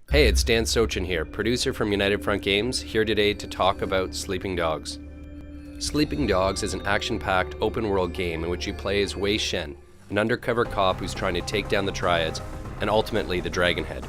Hey, it's Dan Sochin here, producer from United Front Games, here today to talk about Sleeping Dogs. Sleeping Dogs is an action-packed, open-world game in which you play as Wei Shen, an undercover cop who's trying to take down the Triads, and ultimately the Dragonhead.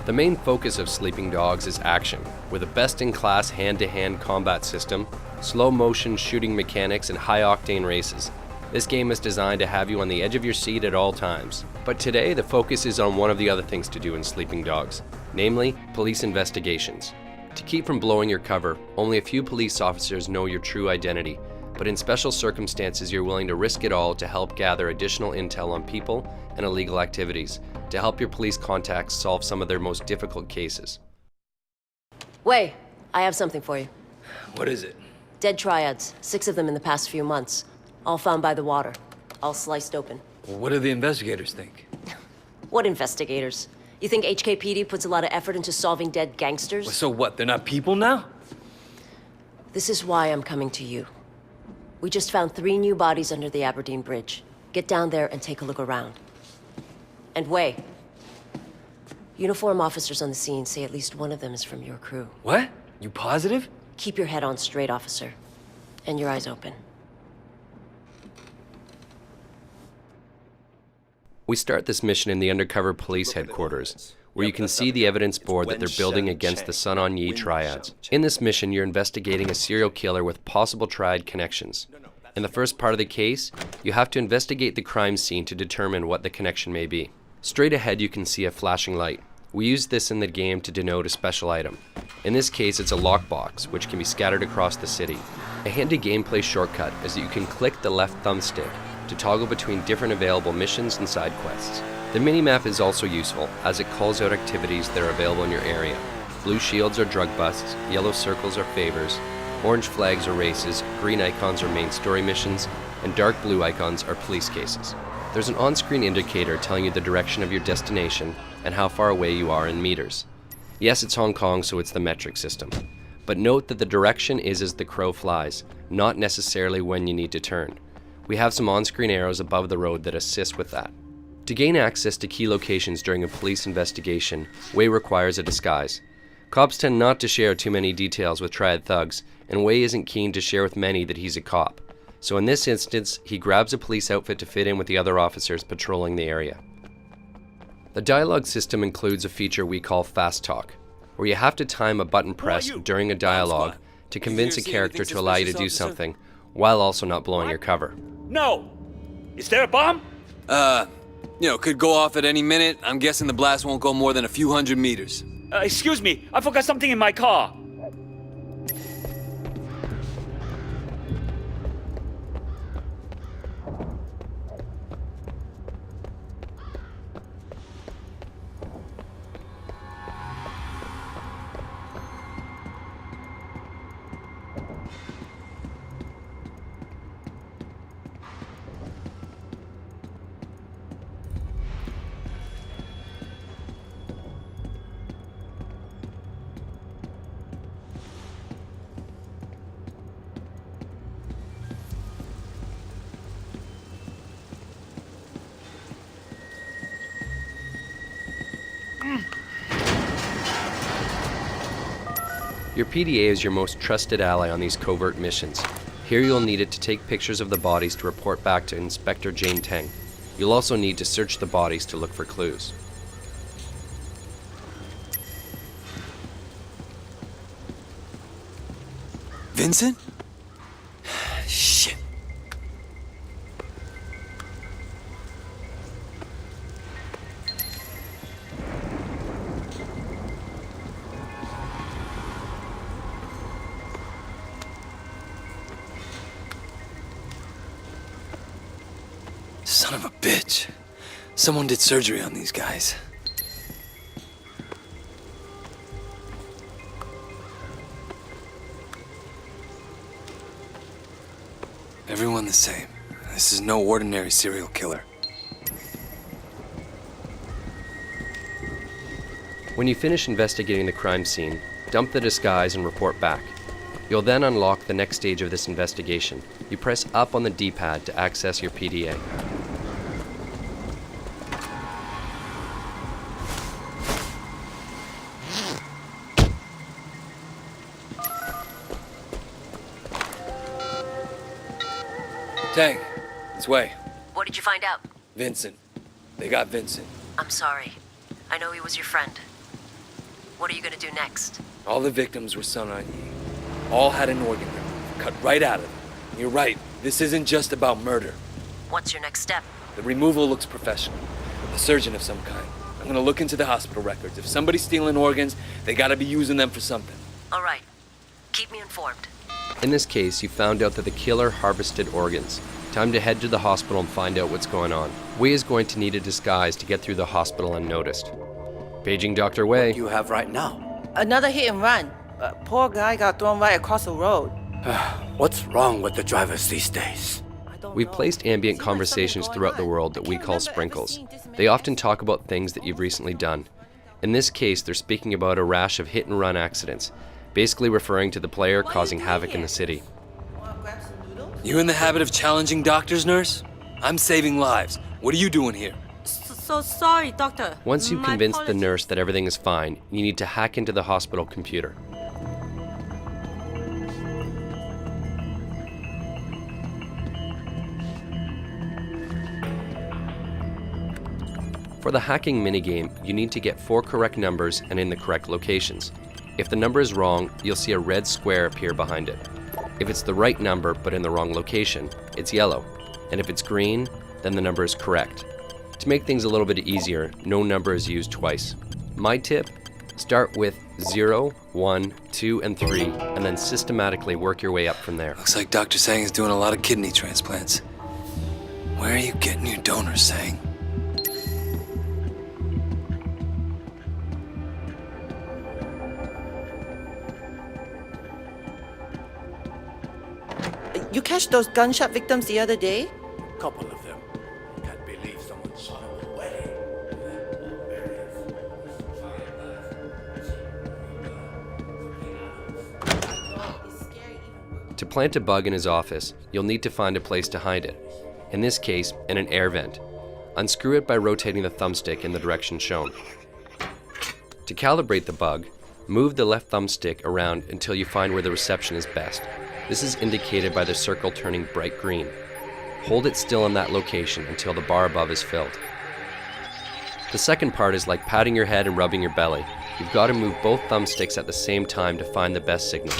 The main focus of Sleeping Dogs is action, with a best-in-class hand-to-hand combat system, slow-motion shooting mechanics, and high-octane races. This game is designed to have you on the edge of your seat at all times. But today, the focus is on one of the other things to do in Sleeping Dogs, namely, police investigations. To keep from blowing your cover, only a few police officers know your true identity, but in special circumstances you're willing to risk it all to help gather additional intel on people and illegal activities, to help your police contacts solve some of their most difficult cases. Wei, I have something for you. What is it? Dead Triads, 6 of them in the past few months. All found by the water, all sliced open. Well, what do the investigators think? What investigators? You think HKPD puts a lot of effort into solving dead gangsters? Well, so what, they're not people now? This is why I'm coming to you. We just found 3 new bodies under the Aberdeen Bridge. Get down there and take a look around. And Wei, uniform officers on the scene say at least one of them is from your crew. What? You positive? Keep your head on straight, officer. And your eyes open. We start this mission in the undercover police headquarters, where you can see the evidence board that they're building against the Sun On Yee Triads. In this mission, you're investigating a serial killer with possible Triad connections. In the first part of the case, you have to investigate the crime scene to determine what the connection may be. Straight ahead, you can see a flashing light. We use this in the game to denote a special item. In this case, it's a lockbox, which can be scattered across the city. A handy gameplay shortcut is that you can click the left thumbstick to toggle between different available missions and side quests. The minimap is also useful, as it calls out activities that are available in your area. Blue shields are drug busts, yellow circles are favors, orange flags are races, green icons are main story missions, and dark blue icons are police cases. There's an on-screen indicator telling you the direction of your destination and how far away you are in meters. Yes, it's Hong Kong, so it's the metric system. But note that the direction is as the crow flies, not necessarily when you need to turn. We have some on-screen arrows above the road that assist with that. To gain access to key locations during a police investigation, Wei requires a disguise. Cops tend not to share too many details with Triad thugs, and Wei isn't keen to share with many that he's a cop. So in this instance, he grabs a police outfit to fit in with the other officers patrolling the area. The dialogue system includes a feature we call Fast Talk, where you have to time a button press during a dialogue to convince a character to allow you to do something, while also not blowing your cover. No! Is there a bomb? Could go off at any minute. I'm guessing the blast won't go more than a few hundred meters. Excuse me, I forgot something in my car. Your PDA is your most trusted ally on these covert missions. Here you'll need it to take pictures of the bodies to report back to Inspector Jane Teng. You'll also need to search the bodies to look for clues. Vincent? Shit. Son of a bitch. Someone did surgery on these guys. Everyone the same. This is no ordinary serial killer. When you finish investigating the crime scene, dump the disguise and report back. You'll then unlock the next stage of this investigation. You press up on the D-pad to access your PDA. Tang, it's Wei. What did you find out? Vincent. They got Vincent. I'm sorry. I know he was your friend. What are you gonna do next? All the victims were Sun On Yee. All had an organ removed, cut right out of them. You're right, this isn't just about murder. What's your next step? The removal looks professional. A surgeon of some kind. I'm gonna look into the hospital records. If somebody's stealing organs, they gotta be using them for something. All right. Keep me informed. In this case, you found out that the killer harvested organs. Time to head to the hospital and find out what's going on. Wei is going to need a disguise to get through the hospital unnoticed. Paging Dr. Wei. You have right now. Another hit and run. Poor guy got thrown right across the road. What's wrong with the drivers these days? I don't We've know. placed ambient Seems like conversations something throughout the going on. world that I we can't call remember ever sprinkles. seeing this They often talk about things that you've recently done. In this case, they're speaking about a rash of hit-and-run accidents, basically referring to the player What are you causing doing havoc in here? the city. Wanna grab some noodles? You in the habit of challenging doctors, nurse? I'm saving lives. What are you doing here? So sorry, doctor. Once you've My convinced the apologies. nurse that everything is fine, you need to hack into the hospital computer. For the hacking minigame, you need to get 4 correct numbers and in the correct locations. If the number is wrong, you'll see a red square appear behind it. If it's the right number but in the wrong location, it's yellow. And if it's green, then the number is correct. To make things a little bit easier, no number is used twice. My tip, start with 0, 1, 2, and 3, and then systematically work your way up from there. Looks like Dr. Sang is doing a lot of kidney transplants. Where are you getting your donors, Sang? You catch those gunshot victims the other day? Couple of them. Can't believe someone shot them away. To plant a bug in his office, you'll need to find a place to hide it. In this case, in an air vent. Unscrew it by rotating the thumbstick in the direction shown. To calibrate the bug, move the left thumbstick around until you find where the reception is best. This is indicated by the circle turning bright green. Hold it still in that location until the bar above is filled. The second part is like patting your head and rubbing your belly. You've got to move both thumbsticks at the same time to find the best signal.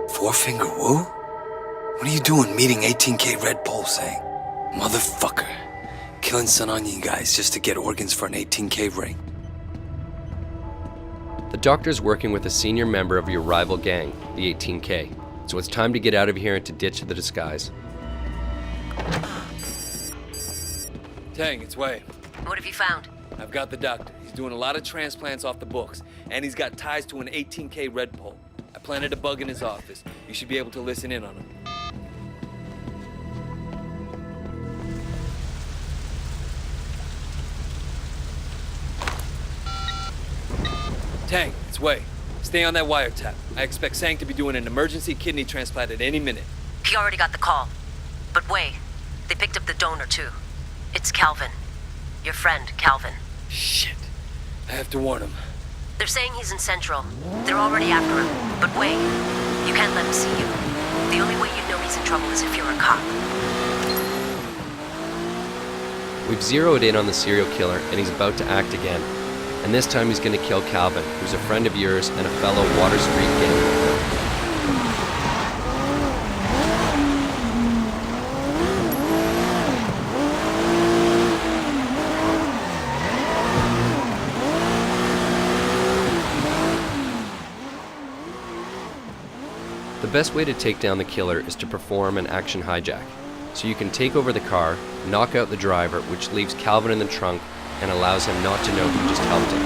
Four-finger Wu? What are you doing meeting 18K Red Bull, Sang? Motherfucker. Killing Sun On Yee guys just to get organs for an 18K ring. The doctor's working with a senior member of your rival gang, the 18K, so it's time to get out of here and to ditch the disguise. Tang, it's Wei. What have you found? I've got the doctor. He's doing a lot of transplants off the books, and he's got ties to an 18K Red Bull. I planted a bug in his office. You should be able to listen in on him. Tang, it's Wei. Stay on that wiretap. I expect Sang to be doing an emergency kidney transplant at any minute. He already got the call. But wait, they picked up the donor too. It's Calvin. Your friend, Calvin. Shit. I have to warn him. They're saying he's in Central. They're already after him. But wait, you can't let him see you. The only way you know he's in trouble is if you're a cop. We've zeroed in on the serial killer and he's about to act again. And this time he's going to kill Calvin, who's a friend of yours and a fellow Water Street gang member. The best way to take down the killer is to perform an action hijack. So you can take over the car, knock out the driver, which leaves Calvin in the trunk and allows him not to know who just helped him.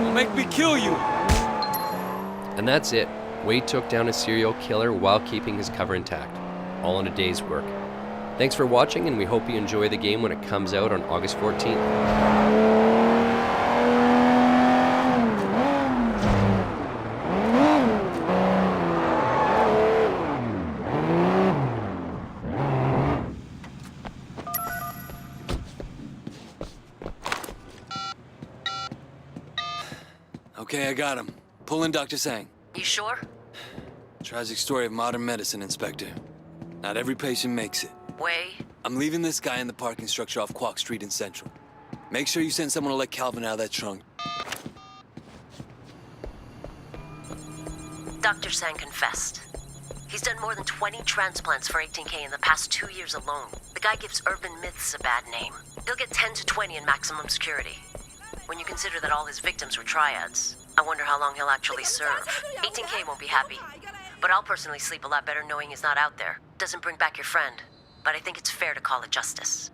Don't make me kill you! And that's it. Wade took down a serial killer while keeping his cover intact, all in a day's work. Thanks for watching, and we hope you enjoy the game when it comes out on August 14th. Okay, I got him. Pull in Dr. Sang. You sure? Tragic story of modern medicine, Inspector. Not every patient makes it. Way. I'm leaving this guy in the parking structure off Quock Street in Central. Make sure you send someone to let Calvin out of that trunk. Dr. Sang confessed. He's done more than 20 transplants for 18K in the past 2 years alone. The guy gives urban myths a bad name. He'll get 10 to 20 in maximum security. When you consider that all his victims were triads, I wonder how long he'll actually serve. 18K won't be happy. But I'll personally sleep a lot better knowing he's not out there. Doesn't bring back your friend. But I think it's fair to call it justice.